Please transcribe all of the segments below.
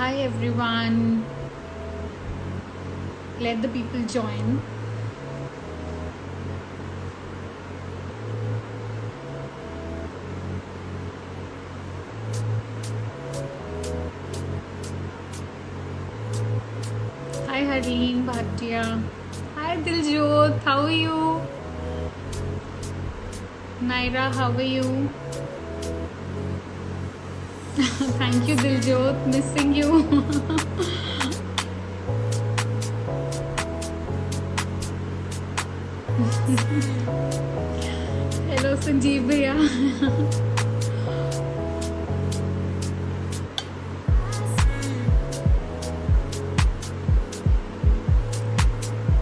Hi everyone. Let the people join. Hi Harleen Bhatia. Hi Diljot. How are you? Naira, how are you? Thank you Diljot. Missing you. Hello Sanjeev bhaiya.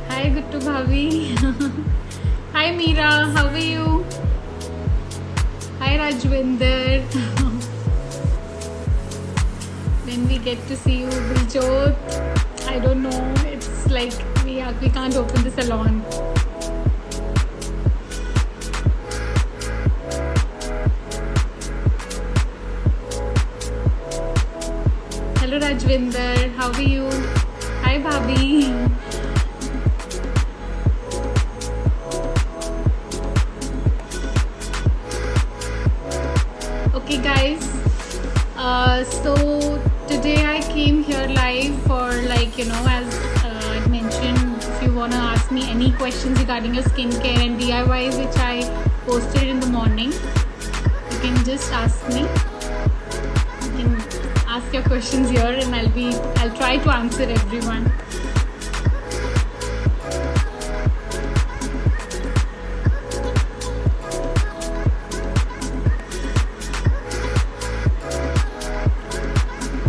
Hi Guttu bhavi. Hi Meera, how are you? Hi Rajwinder. When we get to see you, Diljot, I don't know. It's like we can't open the salon. Hello Rajwinder, how are you? Hi Bhabhi. Okay guys, so today I came here live for as I mentioned, if you want to ask me any questions regarding your skincare and DIYs which I posted in the morning, you can just ask me. You can ask your questions here and I'll try to answer everyone.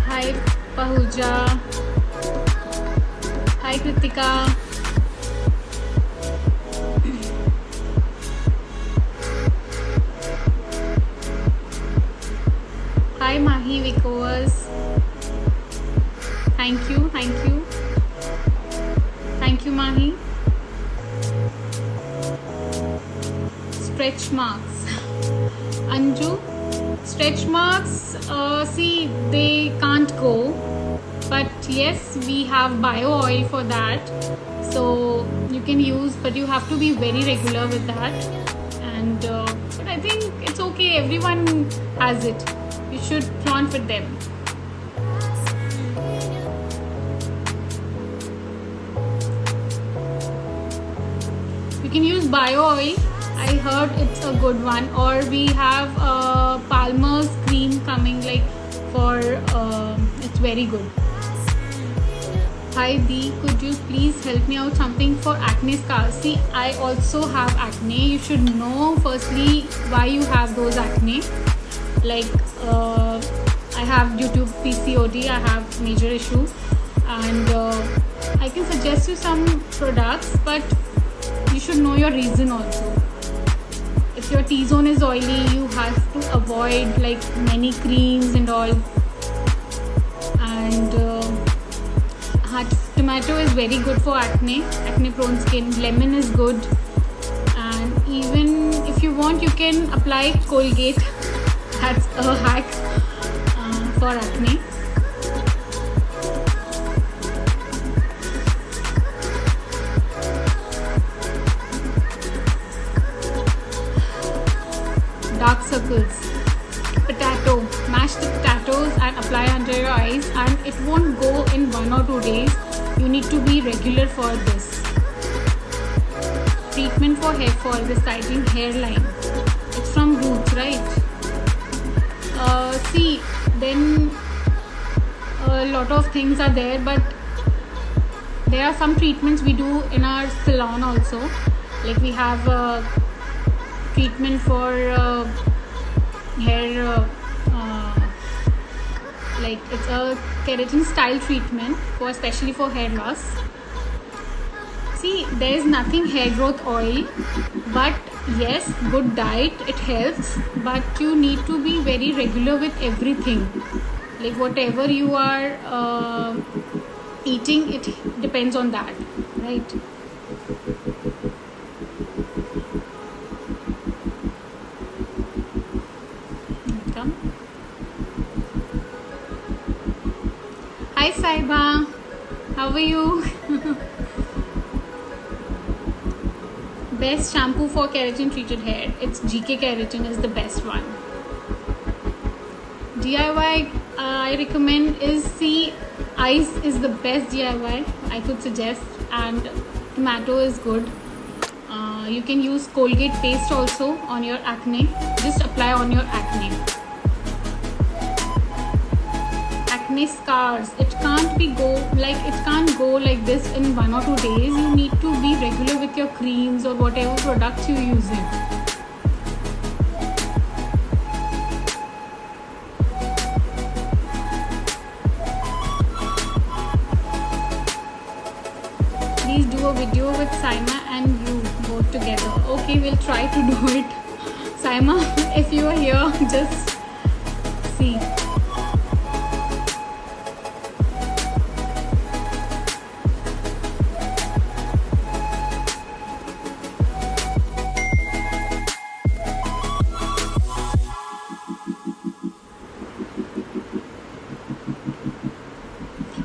Hi Pahuja. Hi Kritika. Hi Mahi Vicoas. Thank you. Thank you Mahi. Stretch marks. Anju, stretch marks, see, they can't go, but yes, we have bio oil for that, so you can use, but you have to be very regular with that. And but I think it's okay, everyone has it. You should flaunt with them. You can use bio oil. I heard it's a good one. Or we have Palmer's cream coming, it's very good. Hi Dee, could you please help me out something for acne scars? See, I also have acne. You should know firstly why you have those acne. I have due to PCOD, I have major issue, and I can suggest you some products, but you should know your reason also. If your T-zone is oily, you have to avoid many creams and all. And tomato is very good for acne prone skin. Lemon is good, and even if you want, you can apply Colgate. That's a hack for acne. Dark circles. Potato. Mash the potatoes and apply under your eyes, and it won't go in 1 or 2 days. You need to be regular for this. Treatment for hair fall, residing hairline. It's from roots, right? See, then a lot of things are there, but there are some treatments we do in our salon also. We have treatment for hair, it's a keratin style treatment for especially for hair loss. See, there is nothing hair growth oil, but yes, good diet, it helps, but you need to be very regular with everything. Whatever you are eating, it depends on that, right? Come. Saiba. How are you? Best shampoo for keratin treated hair. It's GK Keratin is the best one. DIY I recommend is Ice is the best DIY I could suggest, and tomato is good. You can use Colgate paste also on your acne. Just apply on your acne. Acne scars. It can't go like this in 1 or 2 days. You need to be regular with your creams or whatever products you're using. Please do a video with Saima and you both together. Okay, we'll try to do it. Saima, if you are here, just see.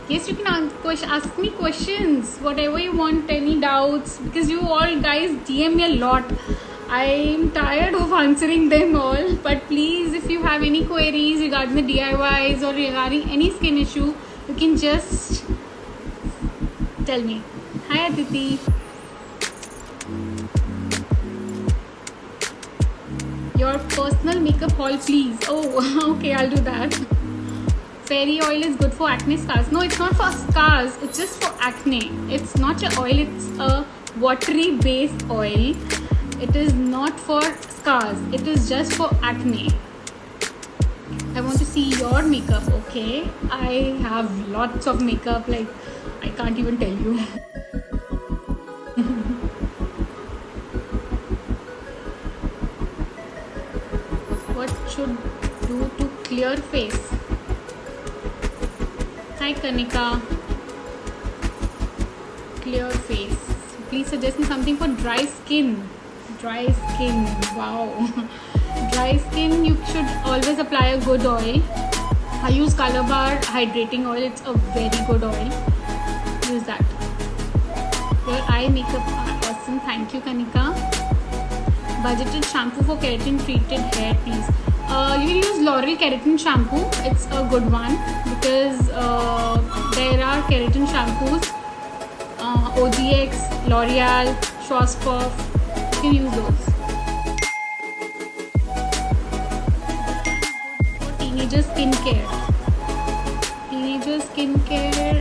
Yes, you can ask me questions, whatever you want, any doubts, because you all guys DM me a lot. I'm tired of answering them all, but please, if you have any queries regarding the DIYs or regarding any skin issue, you can just tell me. Hi Aditi. Your personal makeup haul, please. Oh, okay, I'll do that. Fairy oil is good for acne scars. No, it's not for scars. It's just for acne. It's not an oil. It's a watery based oil. It is not for scars. It is just for acne. I want to see your makeup. Okay, I have lots of makeup. Like, I can't even tell you. What should do to clear face? Hi Kanika. Clear face. Please suggest me something for dry skin. Dry skin. Wow. Dry skin, you should always apply a good oil. I use Calabar hydrating oil. It's a very good oil. Use that. Your eye makeup are awesome. Thank you Kanika. Budgeted shampoo for keratin treated hair, please. You can use L'Oreal Keratin shampoo. It's a good one because there are keratin shampoos, OGX, L'Oreal, Schwarzkopf. You can use those. For teenager skincare. Teenager skincare.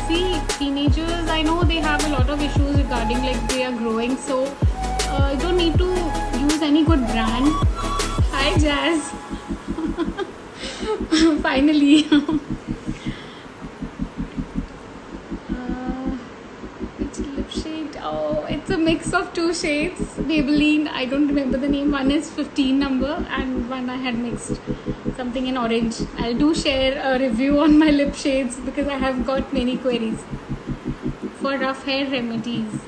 See, teenagers, I know they have a lot of issues regarding like they are growing, so you don't need to use any good brand. Hi Jazz. Finally. Which lip shade? Oh, it's a mix of 2 shades. Maybelline, I don't remember the name. One is 15 number and one I had mixed something in orange. I'll do share a review on my lip shades because I have got many queries. For rough hair remedies.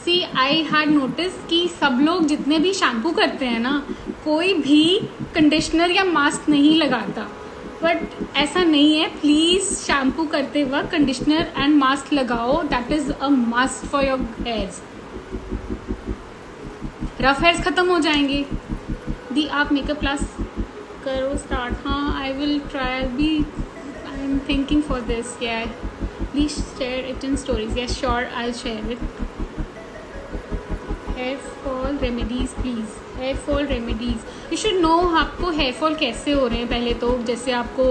See, I had noticed कि सब लोग जितने भी shampoo करते हैं ना, कोई भी कंडीशनर या मास्क नहीं लगाता. बट ऐसा नहीं है. प्लीज़ शैम्पू करते वक्त कंडीशनर एंड मास्क लगाओ. That is a must for your hairs. Rough hairs ख़त्म हो जाएंगे. दी आप मेकअप क्लास करो स्टार्ट. हाँ, I will try. I am thinking for this. Yeah please share it in stories. Yeah sure, I share it. Hair fall remedies please. Hair fall remedies you should know. आपको hair fall कैसे हो रहे हैं पहले तो. जैसे आपको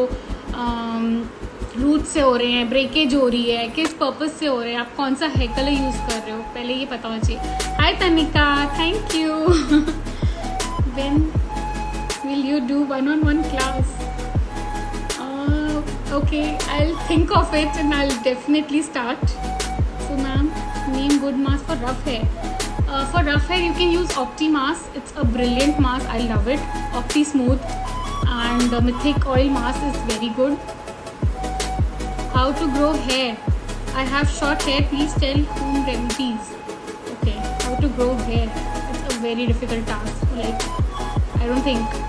root से हो रहे हैं, ब्रेकेज हो रही है, किस पर्पस से हो रहे हैं, आप कौन सा हेयर कलर यूज़ कर रहे हो, पहले ये पता होना चाहिए. Hi Tanika, thank you. When will you do 1-on-1 class? Okay, I will think of it and I will definitely start. So ma'am, name good mask for rough hair. For rough hair, you can use Opti mask. It's a brilliant mask. I love it. Opti Smooth and Mythic Oil mask is very good. How to grow hair? I have short hair. Please tell home remedies. Okay, how to grow hair? It's a very difficult task. Like, I don't think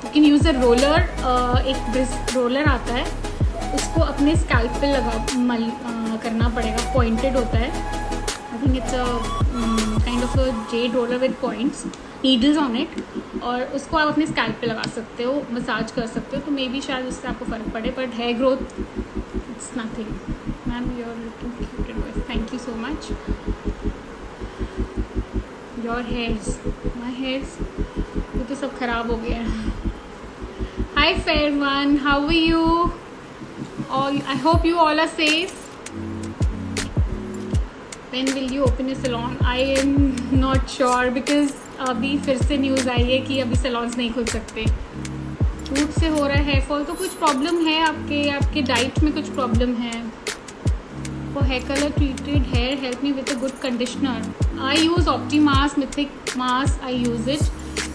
you can use a roller. एक brisk roller आता है, उसको अपने scalp पे करना पड़ेगा. Pointed होता है. I think it's a kind of a Z roller with points, needles on it, और उसको आप अपने स्कैल्प पे लगा सकते हो, मसाज कर सकते हो. तो मे बी शायद उससे आपको फ़र्क पड़े. But hair growth it's nothing. Ma'am you are looking cute and voice. Thank you so much. Your hairs, my hairs, वो तो सब खराब हो गया है. Hi fair one, how are you all? I hope you all are safe. When will you open a salon? I am not sure because अभी फिर से न्यूज़ आई है कि अभी सैलॉन्स नहीं खुल सकते. रूट से हो रहा है हेयर फॉल, तो कुछ प्रॉब्लम है आपके डाइट में कुछ प्रॉब्लम है. For hair color treated hair, help me with a good conditioner. I use Optimask Mythic Mask. I use it.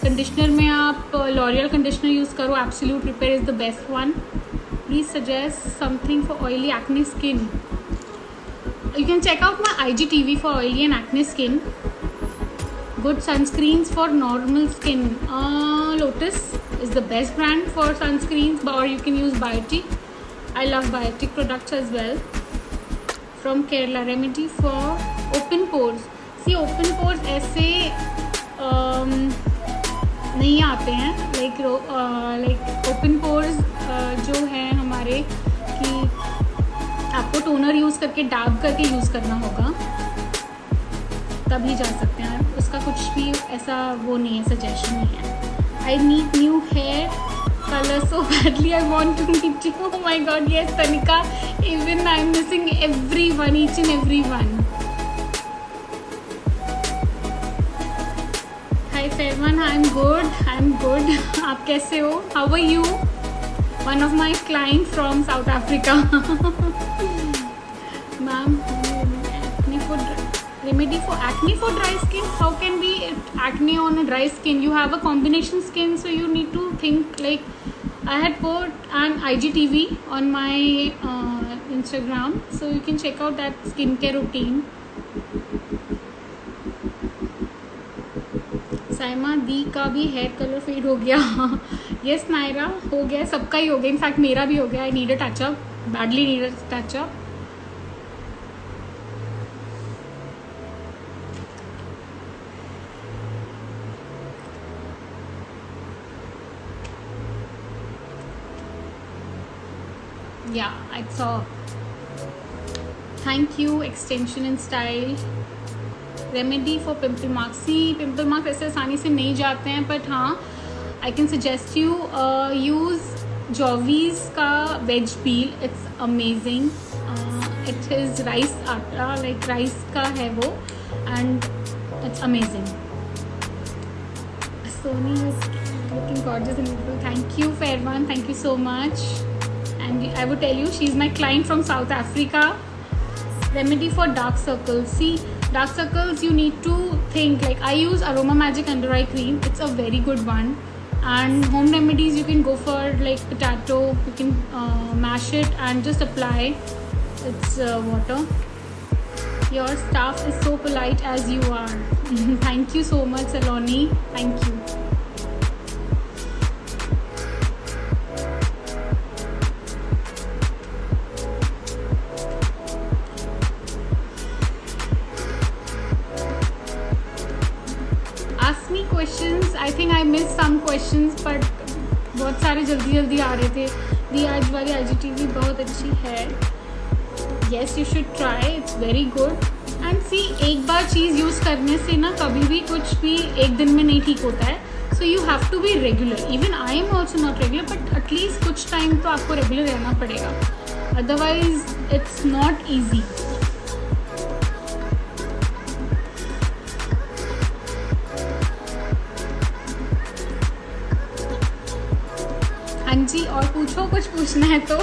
Conditioner में आप लॉरियल कंडीशनर यूज़ करो. Absolute repair is the best one. Please suggest something for oily acne skin. You can check out my IGTV for oily and acne skin. Good sunscreens for normal skin. Lotus is the best brand for sunscreens, or you can use Biotic. I love Biotic products as well. From Kerala, remedy for open pores. See, open pores ऐसे नहीं आते हैं. like open pores जो है हमारे कि आपको toner use करके डैब करके यूज़ करना होगा, तभी जा सकते हैं. उसका कुछ भी ऐसा वो नहीं है, सजेशन नहीं है. I need new hair colour so badly. I want to meet you. Oh my god, yes Tanika. Even I am missing every one, each and every one. Hi फेरवन, आई एम गुड. आप कैसे हो? How are you? One of my client from South Africa. Ma'am, remedy for acne for dry skin. How can be acne on a dry skin? You have a combination skin, so you need to think like. I had put an IGTV on my Instagram, so you can check out that skincare routine. Saima दी का भी hair colour fade हो गया. Yes Naira, हो गया, सबका ही हो गया. इनफैक्ट मेरा भी हो गया. I need a touch up, badly need a touch up. Yeah I saw. Thank you. Extension in style. Remedy for pimple marks. See, pimple marks ऐसे आसानी से नहीं जाते हैं, बट हाँ, I can suggest you use Jovees का veg peel. It's amazing. It is rice atta, like rice का है वो, and it's amazing. Soni is looking gorgeous and beautiful. Thank you फेरवन, thank you so much. And I would tell you, she is my client from South Africa. Remedy for dark circles. See, dark circles, you need to think like, I use Aroma Magic under eye cream. It's a very good one. And home remedies, you can go for like potato. You can mash it and just apply its water. Your staff is so polite as you are. Thank you so much, Saloni. Thank you. Questions. I think I missed some questions, but बहुत सारे जल्दी आ रहे थे. दी आज वाली IGTV बहुत अच्छी है. Yes, you should try. It's very good. And see, एक बार चीज़ यूज़ करने से ना कभी भी कुछ भी एक दिन में नहीं ठीक होता है. So you have to be regular. Even I am also not regular, but at least कुछ टाइम तो आपको रेगुलर रहना पड़ेगा. Otherwise, it's not easy. हाँ जी, और पूछो, कुछ पूछना है तो.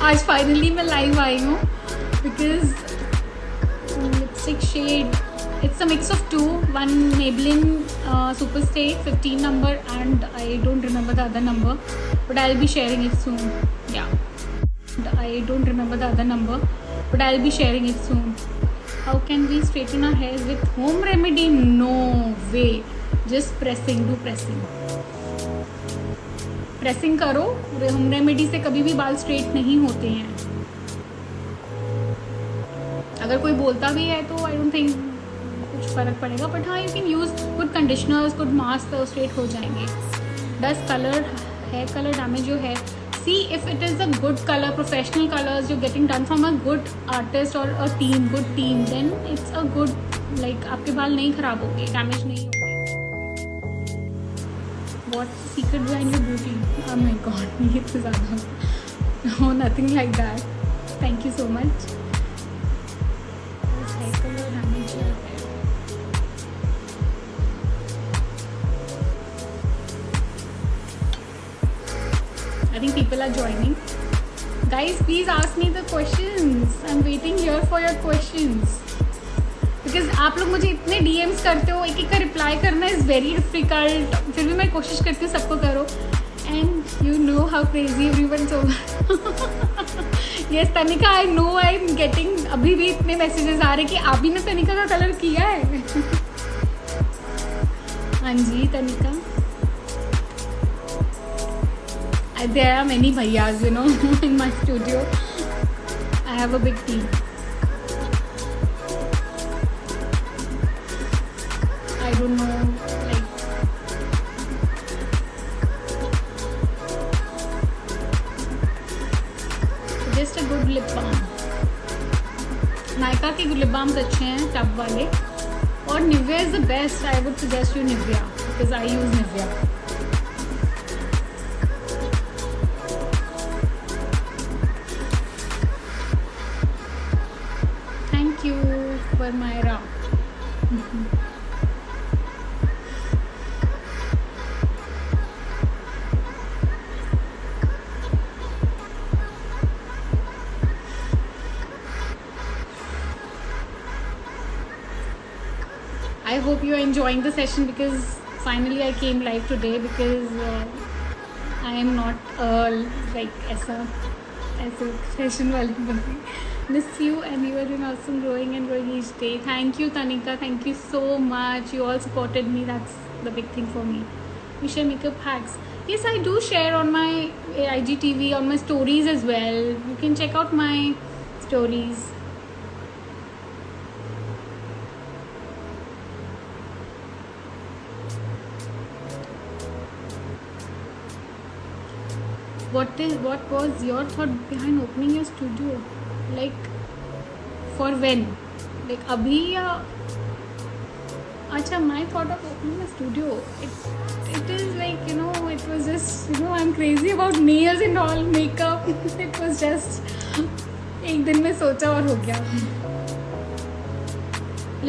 आज फाइनली मैं लाइव आई हूँ because lipstick shade, it's a mix of two. One Maybelline Super Stay 15 number and I don't remember the other number, but I'll be sharing it soon. Yeah, I don't remember the other number, but I'll be sharing it soon. How can we straighten our hair with home remedy? No way, just pressing, do pressing. Pressing करो, home remedy से कभी भी बाल straight नहीं होते हैं। अगर कोई बोलता भी है तो आई डोंट थिंक कुछ फ़र्क पड़ेगा, बट हाँ, you can use good conditioners, good mask, तो स्ट्रेट हो जाएंगे। Dust colour, hair colour damage जो है, see if it is a good colour, professional colours जो getting done from a good artist और a team, good team, then it's a good, like आपके बाल नहीं खराब होंगे, डैमेज नहीं होंगे। What's the secret behind your beauty? Oh my god, ये तो ज़्यादा, no, nothing like that. Thank you so much. This hair color damage your hair. I think people are joining. Guys, please ask me the questions. I'm waiting here for your questions. Because आप लोग मुझे इतने DMs करते हो, एक एक का reply करना इज़ वेरी डिफ़िकल्ट, फिर भी मैं कोशिश करती हूँ सबको करो, and you know how crazy everyone so. Yes Tanika, I know, I am getting, अभी भी इतने मैसेजेस आ रहे कि अभी ने तनिका का कलर किया है। हाँ जी तनिका, देयर आर मेनी भैयाज, you know, in my studio, I have a big team. I don't know, like just a good lip balm. Nykaa के लिप बाम्स अच्छे हैं, टब वाले, और Nivea is the best. I would suggest you Nivea because I use Nivea. Thank you for Myra. I hope you are enjoying the session because finally I came live today because I am not like ऐसा session वाली बंदी। Miss you and you are doing awesome, growing and growing each day. Thank you Tanika, thank you so much. You all supported me. That's the big thing for me. You share makeup hacks. Yes, I do share on my IGTV, on my stories as well. You can check out my stories. What was your thought behind opening your studio? Like for when? Like abhi ya? Acha, my thought of opening a studio, it is like, you know, it was just, you know, I'm crazy about nails and all, makeup. It was just एक दिन में सोचा और हो गया।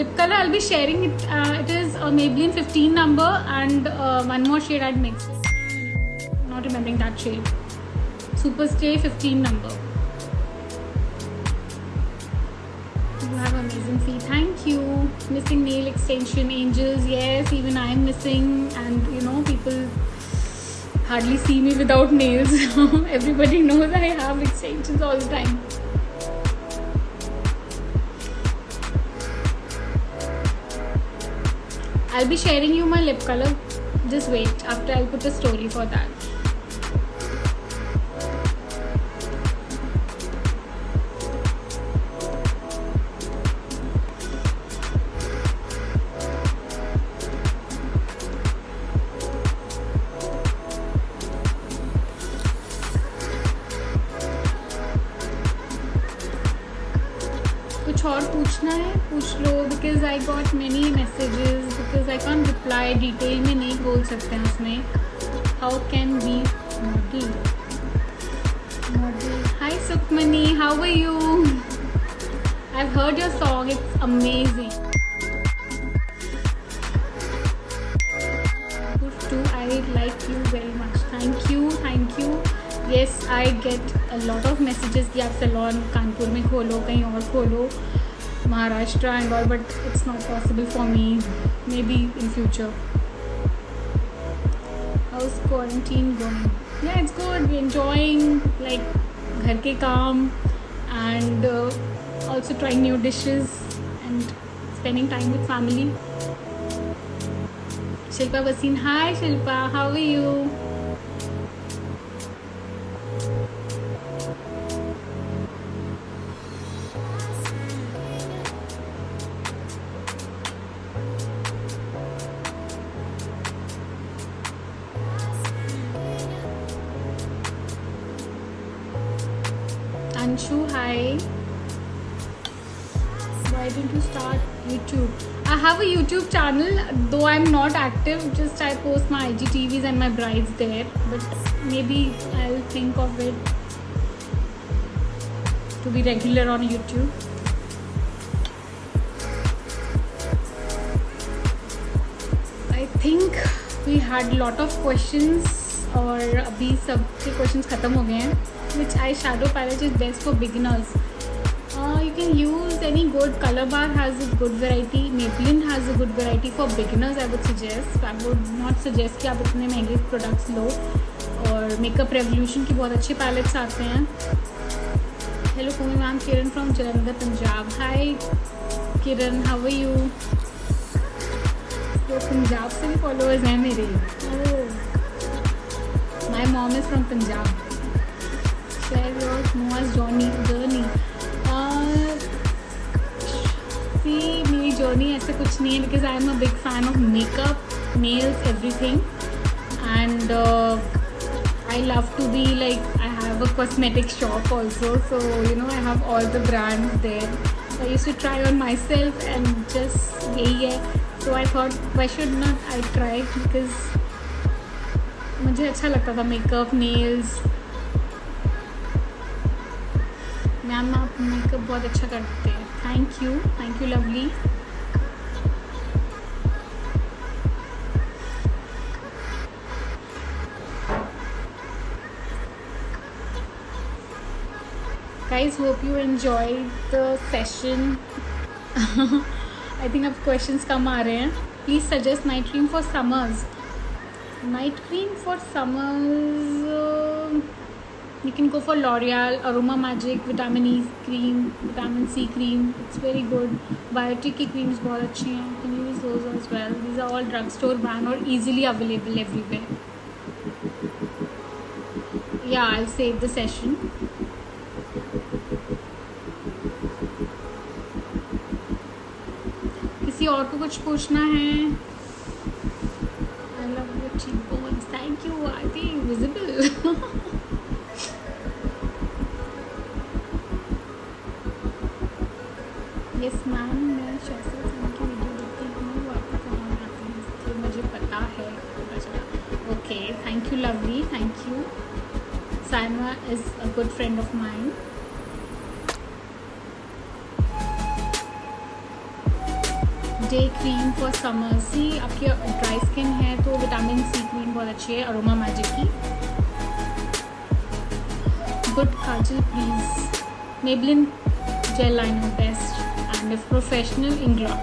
Lip color I'll be sharing it. It is a Maybelline 15 number and one more shade I'd mix. Not remembering that shade. Super Stay 15 number. You have amazing feet. Thank you. Missing nail extension, angels. Yes, even I am missing, and you know, people hardly see me without nails. Everybody knows I have extensions all the time. I'll be sharing you my lip color. Just wait. After I'll put a story for that. कुछ और पूछना है पूछ लो, because I got many messages, because I can reply detail में नहीं बोल सकते हैं उसमें। How can be model? Hi Sukhmani, how are you? I have heard your song, it's amazing. I like you very much, thank you, thank you. Yes, I get a lot of messages कि आप salon Kanpur में खोलो, कहीं और खोलो, Maharashtra and all, but it's not possible for me, may be in future. House quarantine going? Yeah it's good, we enjoying like घर के काम and also trying new dishes and spending time with family. Shilpa Waseen, hi Shilpa, how are you? Anshu, hi. Why didn't you start YouTube? I have a YouTube channel, though I'm not active. Just I post my IGTVs and my brides there. But maybe I'll think of it to be regular on YouTube. I think we had lot of questions और अभी सबके questions ख़त्म हो गए हैं. Which eyeshadow palette is best for beginners? You can use any good. Color Bar has a good variety. Maybelline has a good variety for beginners. I would suggest. I would not suggest कि आप इतने महंगे products लो. और Makeup Revolution की बहुत अच्छे palettes आते हैं. Hello Kumi ma'am, Kiran from Jalandhar, Punjab. Hi Kiran, how are you? तो पंजाब से भी followers हैं मेरे. Oh. My mom is from Punjab. Share your Noah's journey. See, मेरी journey ऐसे कुछ नहीं है because I am a big fan of makeup, nails, everything, and I love to be like, I have a cosmetic shop also, so you know I have all the brands there. So I used to try on myself and just यही है. So I thought why should not I try, because मुझे अच्छा लगता था makeup, nails. Ma'am आप makeup बहुत अच्छा करते हैं. Thank you lovely. Guys, hope you enjoyed the session. I think अब questions कम आ रहे हैं. Please suggest night cream for summers. Night cream for summers. You can go for L'Oreal, Aroma Magic, Vitamin E cream, Vitamin C cream. It's very good. Biotic की creams बहुत अच्छी हैं. You can use those as well. These are all drugstore brand और easily available everywhere. Yeah, I'll save the session. किसी और को कुछ पूछना है? I love your cheekbones. Thank you. I think visible. Yes ma'am, मैं शैसा सिंह की वीडियो देखती हूँ. आपको कहाँ आती है इसलिए मुझे पता है. Okay, thank you lovely. Thank you. Saima is a good friend of mine. Day cream for summer. See, आपकी ड्राई स्किन है तो विटामिन सी क्रीम बहुत अच्छी है अरोमा मैजिक की. Good Kajal please. Maybelline jail liner best. And if professional, Ingla.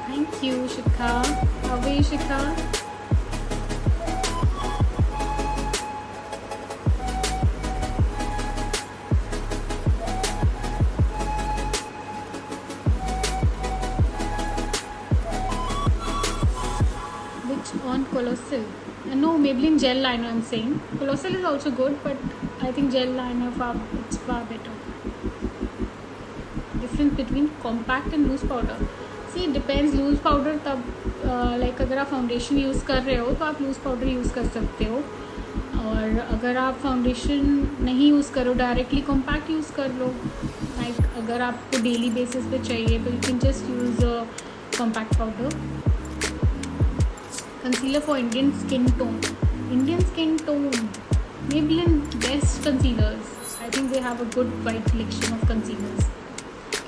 Thank you, Shikha. How are you, Shikha? On Colossal. No, Maybelline gel liner I'm saying. Colossal is also good, but I think gel liner it's far better. Difference between compact and loose powder. See, it depends. Loose powder तब like अगर आप foundation use कर रहे हो तो आप loose powder use कर सकते हो. और अगर आप फाउंडेशन नहीं यूज़ करो, डायरेक्टली कॉम्पैक्ट यूज़ कर लो. लाइक अगर आपको डेली बेसिस पे चाहिए तो you can just use compact powder. Concealer for Indian skin tone. Maybelline best concealers. I think they have a good wide collection of concealers.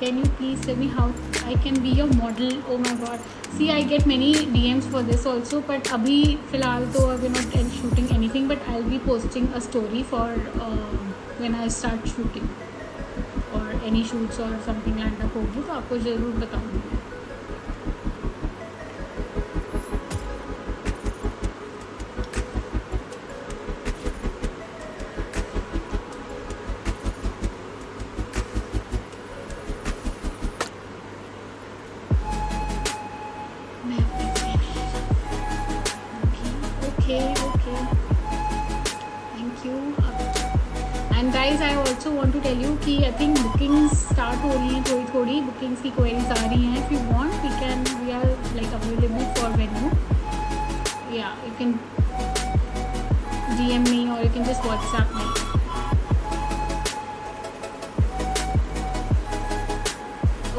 Can you please tell me how I can be your model? Oh my god. See, I get many DMs for this also, but अभी फ़िलहाल तो we're not shooting anything, but I'll be posting a story for when I start shooting or any shoots or something lined up होगी तो आपको ज़रूर बताऊँगी. Okay. Thank you. And and guys I also want to tell you कि I think bookings start हो रही हैं, थोड़ी बुकिंग्स की क्वेरीज आ रही हैं. If you want we are like available for venue. या you can DM me or you can just WhatsApp me.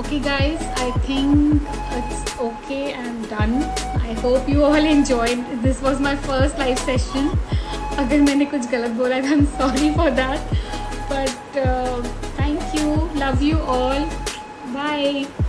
Okay guys, I think it's okay and done. I hope you all enjoyed. This was my first live session. अगर मैंने कुछ गलत बोला तो I'm sorry for that. But thank you. Love you all. Bye.